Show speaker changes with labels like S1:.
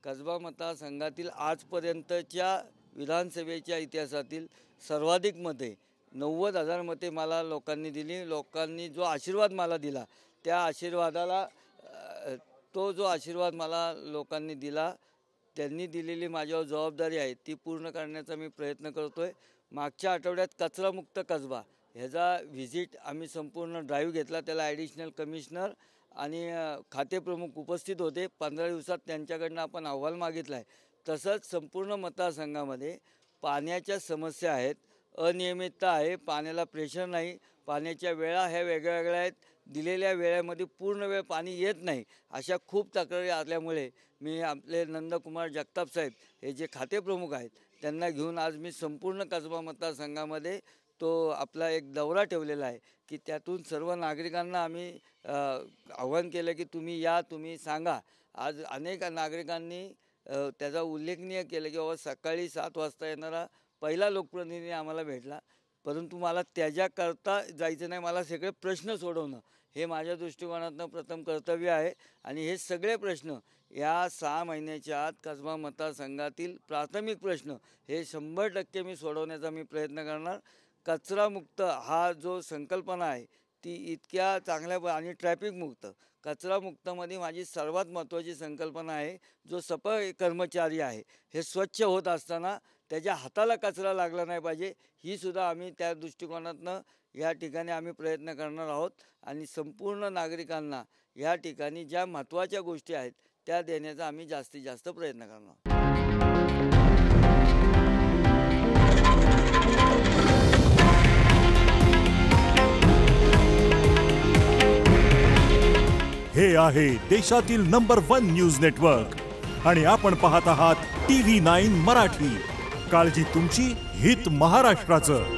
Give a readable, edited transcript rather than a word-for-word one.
S1: कसबा मतदारसंघातील आजपर्यंतच्या विधानसभेच्या इतिहासातील सर्वाधिक मते 90,000 मते मला लोकांनी दिली। लोकांनी जो आशीर्वाद मला दिला त्या आशीर्वादाला तो जो आशीर्वाद मला लोकांनी दिला त्यांनी दिलेली माझ्यावर जबाबदारी आहे ती पूर्ण करण्याचा मी प्रयत्न करतोय। मागच्या आठवड्यात कचरामुक्त कसबा ह्याचा व्हिजिट आम्ही संपूर्ण ड्राईव्ह घेतला। त्याला ॲडिशनल कमिशनर आणि खातेप्रमुख उपस्थित होते। 15 दिवसात त्यांच्याकडनं आपण अहवाल मागितला आहे। तसंच संपूर्ण मतदारसंघामध्ये पाण्याच्या समस्या आहेत, अनियमितता आहे, पाण्याला प्रेशर नाही, पाण्याच्या वेळा ह्या वेगळ्या आहेत, दिलेल्या वेळेमध्ये पूर्ण वेळ पाणी येत नाही, अशा खूप तक्रारी आल्यामुळे मी आपले नंदकुमार जगताप साहेब हे जे खातेप्रमुख आहेत त्यांना घेऊन आज मी संपूर्ण कसबा मतदारसंघामध्ये तो आपला एक दौरा ठेवलेला आहे की त्यातून सर्व नागरिकांना आम्ही आव्हान केलं की तुम्ही या, तुम्ही सांगा। आज अनेक नागरिकांनी त्याचा उल्लेखनीय केलं की बाबा सकाळी 7 वाजता येणारा पहिला लोकप्रतिनिधी आम्हाला भेटला, परंतु मला त्याच्याकरता जायचं नाही, मला सगळे प्रश्न सोडवणं हे माझ्या दृष्टिकोनातनं प्रथम कर्तव्य आहे। आणि हे सगळे प्रश्न या 6 महिन्याच्या आत कसबा मतदारसंघातील प्राथमिक प्रश्न हे 100% मी सोडवण्याचा मी प्रयत्न करणार। कचरामुक्त हा जो संकल्पना आहे ती इतक्या चांगल्या आणि ट्रॅफिकमुक्त कचरामुक्तमध्ये माझी सर्वात महत्त्वाची संकल्पना आहे जो सफाई कर्मचारी आहे हे स्वच्छ होत असताना त्याच्या हाताला कचरा लागला नाही पाहिजे, ही सुद्धा आम्ही त्या दृष्टिकोनातनं या ठिकाणी आम्ही प्रयत्न करणार आहोत। आणि संपूर्ण नागरिकांना या ठिकाणी ज्या महत्त्वाच्या गोष्टी आहेत त्या देण्याचा आम्ही जास्तीत जास्त प्रयत्न करणार।
S2: हे आहे देशातील नंबर 1 न्यूज नेटवर्क आणि आपण पाहत आहात TV9 मराठी। काळजी तुमची, हित महाराष्ट्राचं।